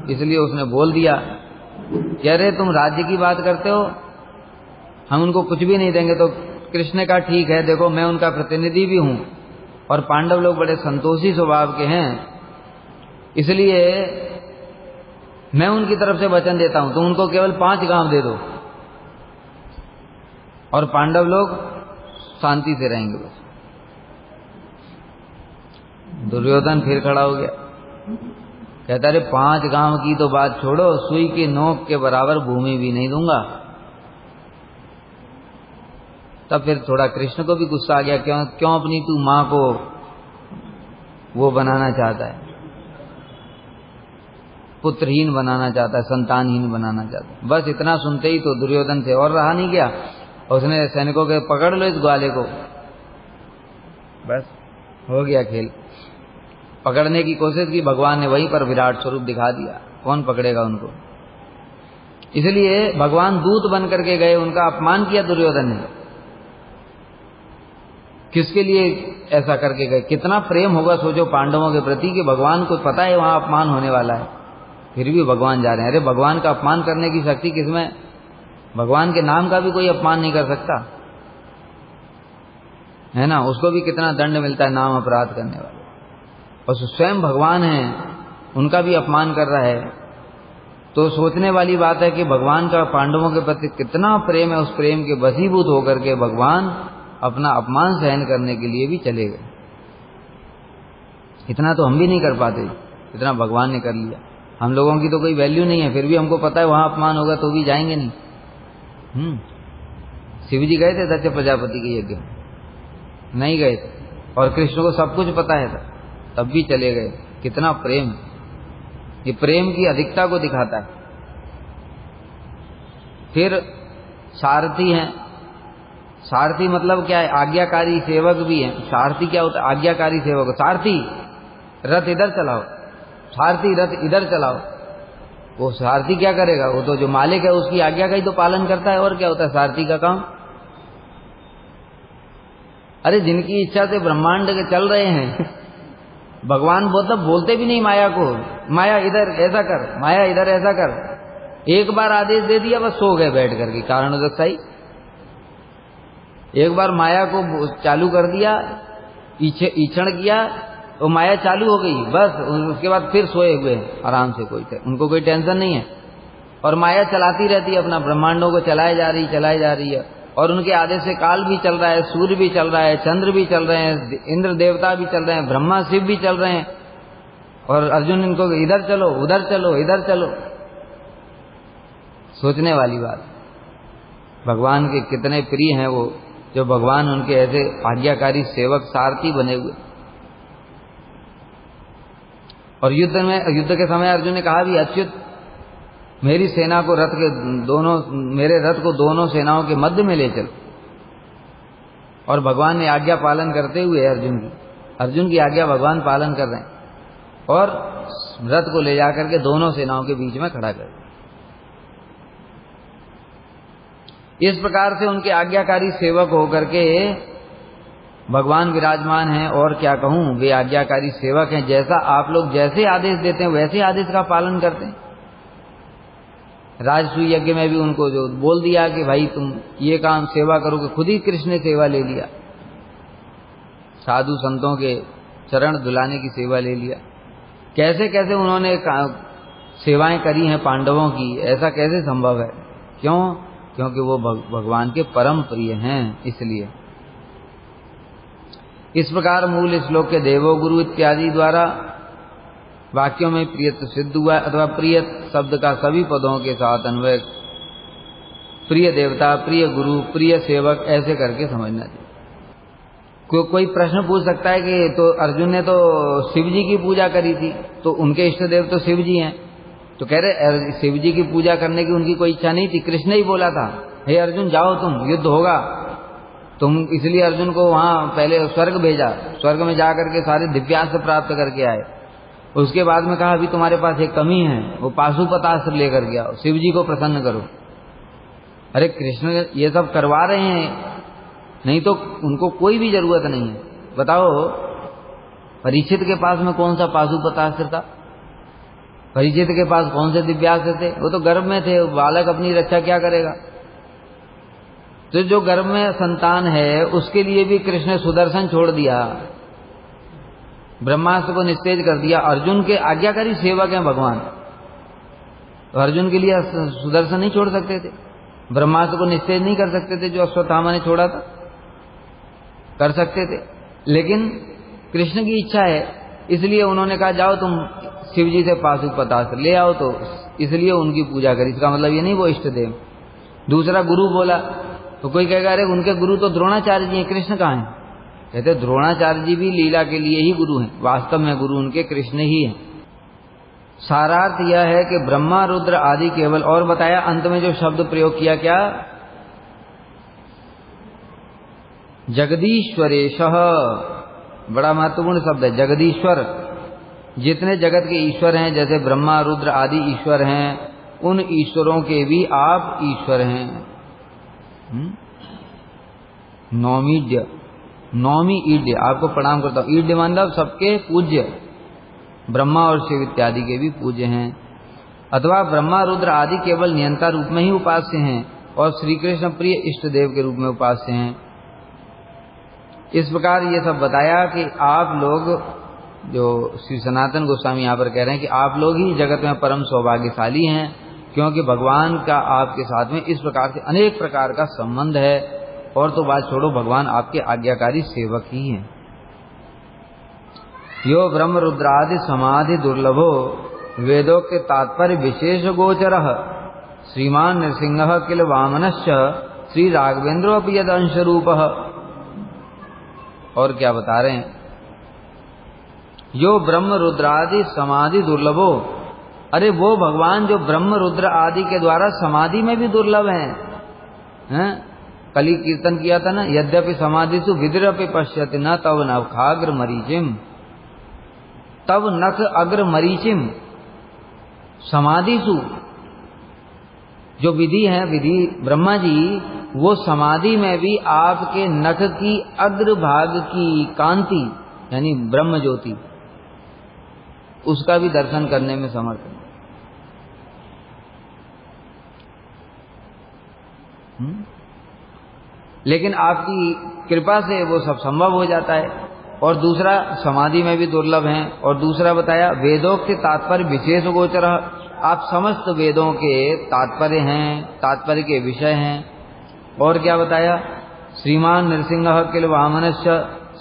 इसलिए उसने बोल दिया कि अरे तुम राज्य की बात करते हो, हम उनको कुछ भी नहीं देंगे। तो कृष्ण ने कहा ठीक है, देखो मैं उनका प्रतिनिधि भी हूं, और पांडव लोग बड़े संतोषी स्वभाव के हैं, इसलिए मैं उनकी तरफ से वचन देता हूं, तुम उनको केवल 5 गांव दे दो और पांडव लोग शांति से रहेंगे बस। दुर्योधन फिर खड़ा हो गया, कहता अरे 5 गांव की तो बात छोड़ो, सुई की नोक के बराबर भूमि भी नहीं दूंगा। तब फिर थोड़ा कृष्ण को भी गुस्सा आ गया, क्यों अपनी तू मां को वो बनाना चाहता है, पुत्रहीन बनाना चाहता है, संतानहीन बनाना चाहता है। बस इतना सुनते ही तो दुर्योधन से और रहा नहीं गया, उसने सैनिकों के पकड़ लो इस ग्वाले को, बस हो गया खेल। पकड़ने की कोशिश की, भगवान ने वहीं पर विराट स्वरूप दिखा दिया, कौन पकड़ेगा उनको। इसलिए भगवान दूत बन करके गए, उनका अपमान किया दुर्योधन ने। किसके लिए ऐसा करके गए, कितना प्रेम होगा सोचो पांडवों के प्रति, कि भगवान को पता है वहां अपमान होने वाला है, फिर भी भगवान जा रहे हैं। अरे भगवान का अपमान करने की शक्ति किसमें, भगवान के नाम का भी कोई अपमान नहीं कर सकता है ना, उसको भी कितना दंड मिलता है नाम अपराध करने वाले, और स्वयं भगवान है उनका भी अपमान कर रहा है। तो सोचने वाली बात है कि भगवान का पांडवों के प्रति कितना प्रेम है, उस प्रेम के वशीभूत होकर के भगवान अपना अपमान सहन करने के लिए भी चले गए। इतना तो हम भी नहीं कर पाते, इतना भगवान ने कर लिया। हम लोगों की तो कोई वैल्यू नहीं है, फिर भी हमको पता है वहां अपमान होगा तो भी जाएंगे नहीं। शिव जी गए थे दक्ष प्रजापति के यज्ञ, नहीं गए थे, और कृष्ण को सब कुछ पता है तब भी चले गए। कितना प्रेम, ये प्रेम की अधिकता को दिखाता है। फिर सारथी हैं, सारथी मतलब क्या है, आज्ञाकारी सेवक भी है। सारथी क्या होता है, आज्ञाकारी सेवक। सारथी रथ इधर चलाओ, सारथी रथ इधर चलाओ, वो सारथी क्या करेगा, वो तो जो मालिक है उसकी आज्ञा का ही तो पालन करता है, और क्या होता है सारथी का काम। अरे जिनकी इच्छा से ब्रह्मांड के चल रहे हैं, भगवान बोलते भी नहीं माया को, माया इधर ऐसा कर, माया इधर ऐसा कर, एक बार आदेश दे दिया बस सो गए बैठ करके कारणोदकसाई। एक बार माया को चालू कर दिया, ईक्षण किया तो माया चालू हो गई, बस उसके बाद फिर सोए हुए आराम से, उनको कोई टेंशन नहीं है। और माया चलाती रहती है अपना, ब्रह्मांडों को चलाए जा रही है, और उनके आदेश से काल भी चल रहा है, सूर्य भी चल रहा है, चंद्र भी चल रहे हैं, इंद्र देवता भी चल रहे हैं, ब्रह्मा शिव भी चल रहे हैं, और अर्जुन इनको इधर चलो उधर चलो इधर चलो। सोचने वाली बात, भगवान के कितने प्रिय हैं वो, जो भगवान उनके ऐसे आज्ञाकारी सेवक सारथी बने हुए। और युद्ध के समय अर्जुन ने कहा भी, अच्युत मेरी सेना को मेरे रथ को दोनों सेनाओं के मध्य में ले चल। और भगवान ने आज्ञा पालन करते हुए अर्जुन की आज्ञा भगवान पालन कर रहे हैं और रथ को ले जाकर के दोनों सेनाओं के बीच में खड़ा कर। इस प्रकार से उनके आज्ञाकारी सेवक होकर के भगवान विराजमान हैं। और क्या कहूं, वे आज्ञाकारी सेवक हैं। जैसा आप लोग जैसे आदेश देते हैं वैसे आदेश का पालन करते हैं। राजसूय यज्ञ में भी उनको जो बोल दिया कि भाई तुम ये काम सेवा करोगे, खुद ही कृष्ण ने सेवा ले लिया, साधु संतों के चरण धुलाने की सेवा ले लिया। कैसे कैसे उन्होंने सेवाएं करी हैं पांडवों की, ऐसा कैसे संभव है? क्यों? क्योंकि वो भगवान के परम प्रिय हैं। इसलिए इस प्रकार मूल श्लोक के देवो गुरु इत्यादि द्वारा वाक्यों में प्रियत्व सिद्ध हुआ, अथवा प्रिय शब्द का सभी पदों के साथ अन्वय प्रिय देवता, प्रिय गुरु, प्रिय सेवक ऐसे करके समझना चाहिए। कोई प्रश्न पूछ सकता है कि तो अर्जुन ने तो शिव जी की पूजा करी थी, तो उनके इष्ट देव तो शिव जी हैं। तो कह रहे शिव जी की पूजा करने की उनकी कोई इच्छा नहीं थी, कृष्ण ही बोला था, हे अर्जुन जाओ तुम, युद्ध होगा। तुम इसलिए अर्जुन को वहां पहले स्वर्ग भेजा, स्वर्ग में जाकर के सारे दिव्यास्त्र प्राप्त करके आए। उसके बाद में कहा अभी तुम्हारे पास एक कमी है, वो पाशुपतास्त्र लेकर के आओ, शिव जी को प्रसन्न करो। अरे कृष्ण ये सब करवा रहे हैं, नहीं तो उनको कोई भी जरूरत नहीं है। बताओ परीक्षित के पास में कौन सा पाशुपतास्त्र था? परीक्षित के पास कौन से दिव्यास्त्र थे? वो तो गर्भ में थे, बालक अपनी रक्षा क्या करेगा? तो जो गर्भ में संतान है उसके लिए भी कृष्ण ने सुदर्शन छोड़ दिया, ब्रह्मास्त्र को निस्तेज कर दिया। अर्जुन के आज्ञाकारी सेवक हैं भगवान, तो अर्जुन के लिए सुदर्शन नहीं छोड़ सकते थे, ब्रह्मास्त्र को निस्तेज नहीं कर सकते थे जो अश्वत्थामा ने छोड़ा था? कर सकते थे, लेकिन कृष्ण की इच्छा है, इसलिए उन्होंने कहा जाओ तुम शिव जी से पाशुपतास्त्र ले आओ। तो इसलिए उनकी पूजा करी। इसका मतलब ये नहीं वो इष्ट देव। दूसरा गुरु बोला, तो कोई कहेगा अरे उनके गुरु तो द्रोणाचार्य जी हैं, कृष्ण कहाँ हैं? कहते द्रोणाचार्य जी भी लीला के लिए ही गुरु हैं, वास्तव में गुरु उनके कृष्ण ही हैं। सारार्थ यह है कि ब्रह्मा रुद्र आदि केवल, और बताया अंत में जो शब्द प्रयोग किया क्या, जगदीश्वरेशः, बड़ा महत्वपूर्ण शब्द है जगदीश्वर। जितने जगत के ईश्वर हैं, जैसे ब्रह्मा रुद्र आदि ईश्वर हैं, उन ईश्वरों के भी आप ईश्वर हैं। नौमी ईड्य, आपको प्रणाम करता हूं। ईड्य मतलब सबके पूज्य, ब्रह्मा और शिव इत्यादि के भी पूज्य हैं। अथवा ब्रह्मा रुद्र आदि केवल नियंता रूप में ही उपास्य हैं और श्री कृष्ण प्रिय इष्ट देव के रूप में उपास्य हैं। इस प्रकार ये सब बताया कि आप लोग, जो श्री सनातन गोस्वामी यहाँ पर कह रहे हैं कि आप लोग ही जगत में परम सौभाग्यशाली हैं, क्योंकि भगवान का आपके साथ में इस प्रकार से अनेक प्रकार का संबंध है। और तो बात छोड़ो, भगवान आपके आज्ञाकारी सेवक ही हैं। यो ब्रह्म रुद्रादि समाधि दुर्लभो वेदोक्त तात्पर्य विशेष गोचरः श्रीमान नृसिंह किल वामनश्च श्री राघवेंद्रोपि यद अंश रूपः। और क्या बता रहे हैं, यो ब्रह्म रुद्रादि समाधि दुर्लभो, अरे वो भगवान जो ब्रह्म रुद्र आदि के द्वारा समाधि में भी दुर्लभ हैं। कल ही कीर्तन किया था ना, यद्यपि समाधिसु विद्रपि पश्यति न तव नखाग्र मरीचिम, तव नख अग्र मरीचिम। समाधिसु जो विधि है, विधि ब्रह्मा जी, वो समाधि में भी आपके नख की अग्र भाग की कांति यानी ब्रह्म ज्योति, उसका भी दर्शन करने में समर्थ है। लेकिन आपकी कृपा से वो सब संभव हो जाता है। और दूसरा, समाधि में भी दुर्लभ हैं। और दूसरा बताया वेदों के तात्पर्य विशेष गोचर, आप समस्त वेदों के तात्पर्य हैं, तात्पर्य के विषय हैं। और क्या बताया, श्रीमान नृसिंह किल वामनश्च,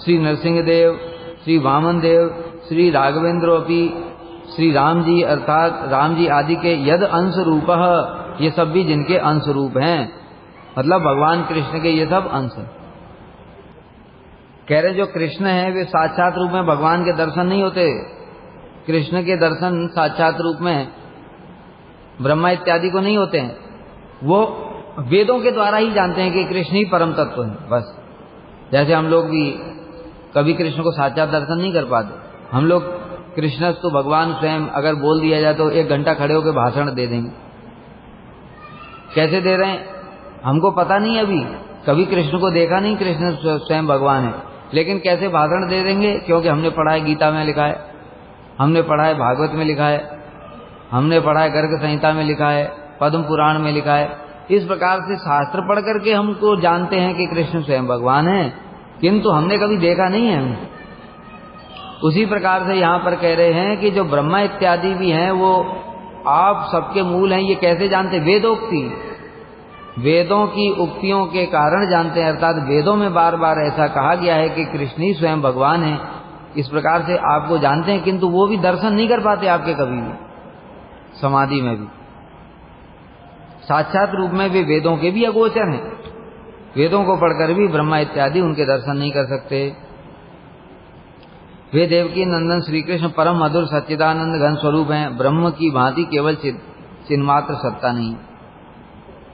श्री नरसिंह देव, श्री वामन देव, श्री राघवेंद्रोपि, श्री राम जी अर्थात राम जी आदि के यद अंश रूपः, ये सब भी जिनके अंश रूप हैं, मतलब भगवान कृष्ण के ये सब अंश हैं। कह रहे जो कृष्ण है वे साक्षात रूप में भगवान के दर्शन नहीं होते। कृष्ण के दर्शन साक्षात रूप में ब्रह्मा इत्यादि को नहीं होते हैं। वो वेदों के द्वारा ही जानते हैं कि कृष्ण ही परम तत्व है, बस। जैसे हम लोग भी कभी कृष्ण को साक्षात दर्शन नहीं कर पाते। हम लोग कृष्ण तो भगवान स्वयं अगर बोल दिया जाए तो 1 घंटा खड़े होकर भाषण दे देंगे। कैसे दे रहे हैं हमको पता नहीं, अभी कभी कृष्ण को देखा नहीं, कृष्ण स्वयं भगवान है, लेकिन कैसे भाषण दे देंगे? क्योंकि हमने पढ़ा है, गीता में लिखा है, हमने पढ़ा है, भागवत में लिखा है, हमने पढ़ा है, गर्ग संहिता में लिखा है, पद्म पुराण में लिखा है। इस प्रकार से शास्त्र पढ़ करके हमको जानते हैं कि कृष्ण स्वयं भगवान है, किंतु हमने कभी देखा नहीं है। उसी प्रकार से यहाँ पर कह रहे हैं कि जो ब्रह्मा इत्यादि भी हैं वो आप सबके मूल हैं। ये कैसे जानते? वेदोक्ति, वेदों की उक्तियों के कारण जानते हैं। अर्थात वेदों में बार बार ऐसा कहा गया है कि कृष्ण ही स्वयं भगवान है। इस प्रकार से आपको जानते हैं, किंतु वो भी दर्शन नहीं कर पाते आपके कभी भी, समाधि में भी। साक्षात रूप में वे वेदों के भी अगोचर हैं। वेदों को पढ़कर भी ब्रह्मा इत्यादि उनके दर्शन नहीं कर सकते। वे देवकी नंदन श्री कृष्ण परम मधुर सच्चिदानंद घन स्वरूप हैं। ब्रह्म की भांति केवल चिन्मात्र सत्ता नहीं,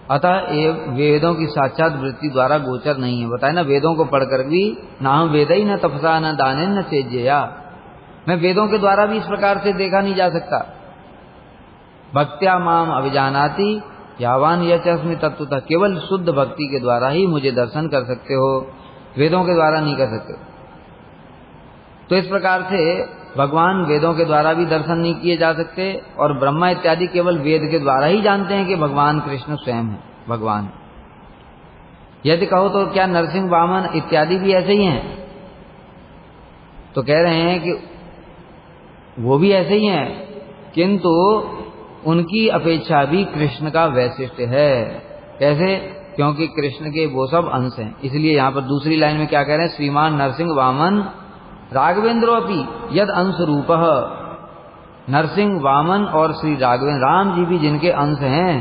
अतः ये वेदों की साक्षात वृत्ति द्वारा गोचर नहीं है। बताए ना, वेदों को पढ़कर भी ना हम वेद ही न तपसा न दाने न चेज्या, मैं वेदों के द्वारा भी इस प्रकार से देखा नहीं जा सकता। भक्त्या माम अभिजानाति यावान यचस्मि तत्वतः, केवल शुद्ध भक्ति के द्वारा ही मुझे दर्शन कर सकते हो, वेदों के द्वारा नहीं कर सकते। तो इस प्रकार से भगवान वेदों के द्वारा भी दर्शन नहीं किए जा सकते, और ब्रह्मा इत्यादि केवल वेद के द्वारा ही जानते हैं कि भगवान कृष्ण स्वयं है, भगवान। यदि कहो तो क्या नरसिंह वामन इत्यादि भी ऐसे ही हैं? तो कह रहे हैं कि वो भी ऐसे ही हैं, किंतु उनकी अपेक्षा भी कृष्ण का वैशिष्ट है। कैसे? क्योंकि कृष्ण के वो सब अंश हैं। इसलिए यहाँ पर दूसरी लाइन में क्या कह रहे हैं? श्रीमान नरसिंह वामन राघवेंद्रोपि यद अंश रूप। नरसिंह वामन और श्री राघवेंद्र राम जी भी जिनके अंश हैं,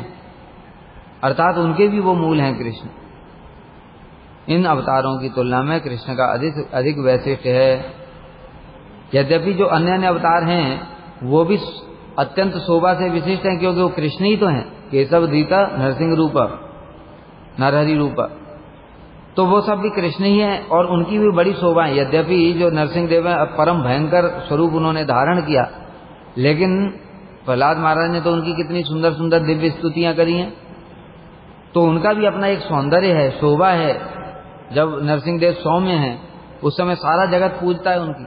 अर्थात उनके भी वो मूल हैं कृष्ण। इन अवतारों की तुलना में कृष्ण का अधिक वैशिष्ट है। यद्यपि जो अन्य अन्य अवतार हैं वो भी अत्यंत शोभा से विशिष्ट हैं, क्योंकि वो कृष्ण ही तो हैं। केशव धीता नरसिंह रूप नरहरि रूप, तो वो सब भी कृष्ण ही हैं और उनकी भी बड़ी शोभा है। यद्यपि जो नरसिंह देव है परम भयंकर स्वरूप उन्होंने धारण किया, लेकिन प्रहलाद महाराज ने तो उनकी कितनी सुंदर सुंदर दिव्य स्तुतियां करी हैं। तो उनका भी अपना एक सौंदर्य है, शोभा है। जब नरसिंह देव सौम्य हैं उस समय सारा जगत पूजता है उनकी।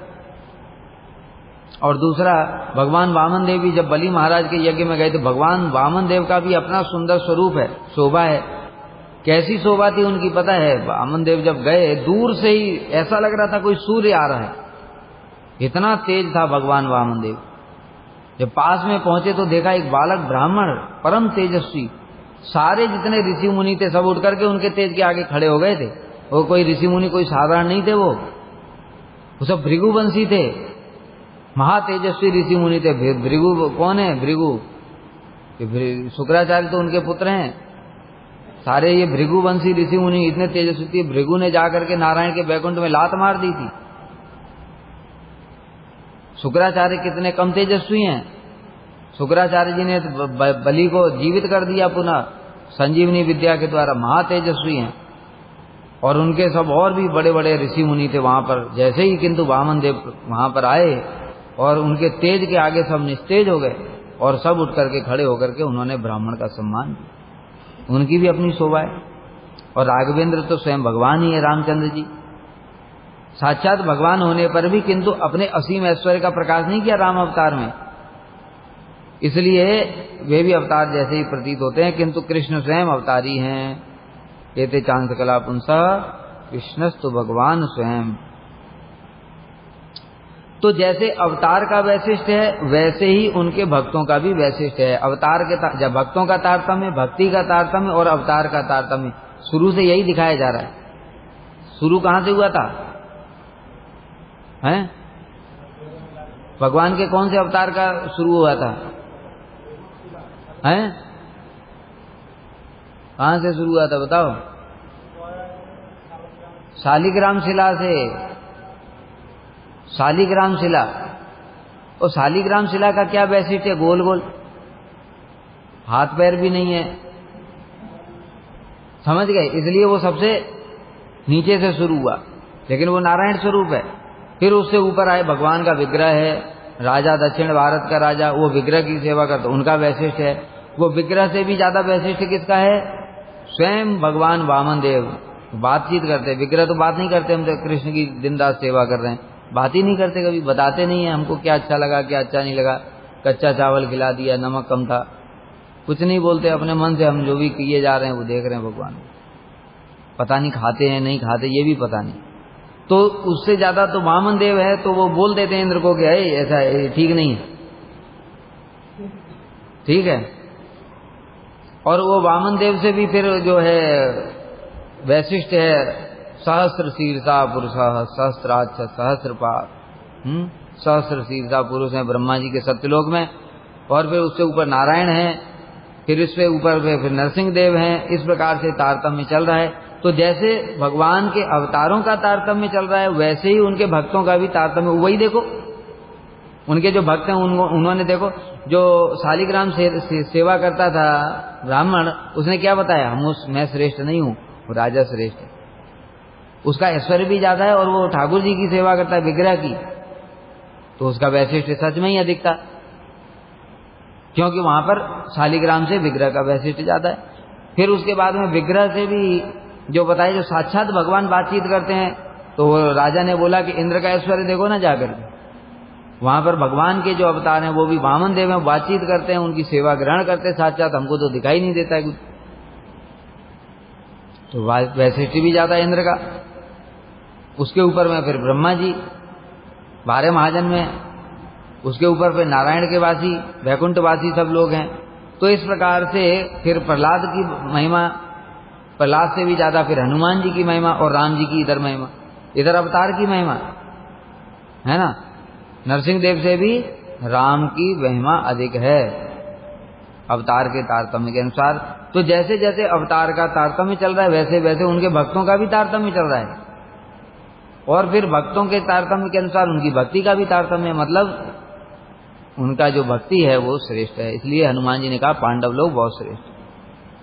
और दूसरा, भगवान वामन देव भी जब बलि महाराज के यज्ञ में गए थे, भगवान वामन देव का भी अपना सुंदर स्वरूप है, शोभा है। कैसी शोभा थी उनकी पता है? वामन देव जब गए, दूर से ही ऐसा लग रहा था कोई सूर्य आ रहा है, इतना तेज था भगवान वामन देव। जब पास में पहुंचे तो देखा एक बालक ब्राह्मण परम तेजस्वी, सारे जितने ऋषि मुनि थे सब उठ करके उनके तेज के आगे खड़े हो गए थे। वो कोई ऋषि मुनि कोई साधारण नहीं थे, वो सब भृगुवंशी थे, महातेजस्वी ऋषि मुनि थे। भृगु कौन है? भृगु शुक्राचार्य तो उनके पुत्र हैं। सारे ये भृगुवंशी ऋषि मुनि इतने तेजस्वी थे, भृगु ने जाकर के नारायण के बैकुंठ में लात मार दी थी। शुक्राचार्य कितने कम तेजस्वी हैं। शुक्राचार्य जी ने बलि को जीवित कर दिया पुनः संजीवनी विद्या के द्वारा, महातेजस्वी हैं। और उनके सब और भी बड़े बड़े ऋषि मुनि थे वहां पर। जैसे ही किंतु वामन देव वहां पर आए और उनके तेज के आगे सब निस्तेज हो गए और सब उठ करके खड़े होकर के उन्होंने ब्राह्मण का सम्मान किया। उनकी भी अपनी शोभा है। और राघवेंद्र तो स्वयं भगवान ही है, रामचंद्र जी साक्षात भगवान होने पर भी किंतु अपने असीम ऐश्वर्य का प्रकाश नहीं किया राम अवतार में, इसलिए वे भी अवतार जैसे ही प्रतीत होते हैं, किंतु कृष्ण स्वयं अवतारी हैं। एते चांस कला पुंसा कृष्णस्तु भगवान स्वयं। तो जैसे अवतार का वैशिष्ट है वैसे ही उनके भक्तों का भी वैशिष्ट है। अवतार के जब भक्तों का तारतम्य, भक्ति का तारतम्य और अवतार का तारतम्य, शुरू से यही दिखाया जा रहा है। शुरू कहां से हुआ था? हैं? भगवान के कौन से अवतार का शुरू हुआ था? हैं? कहां से शुरू हुआ था बताओ? शालिग्राम शिला से। शालिग्राम शिला, और शालिग्राम शिला का क्या वैशिष्ट्य है? गोल गोल, हाथ पैर भी नहीं है, समझ गए? इसलिए वो सबसे नीचे से शुरू हुआ, लेकिन वो नारायण स्वरूप है। फिर उससे ऊपर आए भगवान का विग्रह है, राजा दक्षिण भारत का राजा, वो विग्रह की सेवा करते, उनका वैशिष्ट है। वो विग्रह से भी ज्यादा वैशिष्ट किसका है? स्वयं भगवान वामन देव बातचीत करते। विग्रह तो बात नहीं करते, हम तो कृष्ण की दिन रात सेवा कर रहे हैं, बात ही नहीं करते, कभी बताते नहीं है हमको क्या अच्छा लगा क्या अच्छा नहीं लगा, कच्चा चावल खिला दिया, नमक कम था, कुछ नहीं बोलते। अपने मन से हम जो भी किए जा रहे हैं वो देख रहे हैं भगवान, पता नहीं खाते हैं नहीं खाते ये भी पता नहीं। तो उससे ज्यादा तो वामन देव है, तो वो बोल देते हैं इंद्र को कि ऐसा ठीक नहीं है, ठीक है। और वो वामन देव से भी फिर जो है वैशिष्ट है, सहस्र शीर्षा पुरुष सहस्राक्ष सहस्रपाद, सहस्र शीर्षा पुरुष है ब्रह्मा जी के सत्यलोक में। और फिर उससे ऊपर नारायण है, फिर इससे ऊपर फिर नरसिंह देव हैं। इस प्रकार से तारतम्य चल रहा है। तो जैसे भगवान के अवतारों का तारतम्य चल रहा है, वैसे ही उनके भक्तों का भी तारतम्य। वही देखो, उनके जो भक्त हैं उन्होंने देखो, जो शालिग्राम सेवा करता था ब्राह्मण, उसने क्या बताया? मैं श्रेष्ठ नहीं हूं, वो राजा श्रेष्ठ है, उसका ऐश्वर्य भी ज्यादा है, और वो ठाकुर जी की सेवा करता है विग्रह की, तो उसका वैशिष्ट सच में ही अधिक था, क्योंकि वहां पर शालिग्राम से विग्रह का वैशिष्ट ज्यादा है। फिर उसके बाद में विग्रह से भी जो बताया, जो साक्षात भगवान बातचीत करते हैं, तो राजा ने बोला कि इंद्र का ऐश्वर्य देखो ना जाकर के, वहां पर भगवान के जो अवतार हैं वो भी वामन देव हैं, बातचीत करते हैं, उनकी सेवा ग्रहण करते हैं साक्षात, हमको तो दिखाई नहीं देता है कुछ। तो वैशिष्ट भी ज्यादा है इंद्र का। उसके ऊपर में फिर ब्रह्मा जी 12 महाजन में, उसके ऊपर फिर नारायण के वासी वैकुंठवासी सब लोग हैं। तो इस प्रकार से फिर प्रहलाद की महिमा, प्रहलाद से भी ज्यादा फिर हनुमान जी की महिमा, और राम जी की इधर महिमा, इधर अवतार की महिमा है ना। नरसिंह देव से भी राम की महिमा अधिक है अवतार के तारतम्य के अनुसार। तो जैसे जैसे अवतार का तारतम्य चल रहा है, वैसे वैसे उनके भक्तों का भी तारतम्य चल रहा है, और फिर भक्तों के तारतम्य के अनुसार उनकी भक्ति का भी तारतम्य, मतलब उनका जो भक्ति है वो श्रेष्ठ है। इसलिए हनुमान जी ने कहा पांडव लोग बहुत श्रेष्ठ।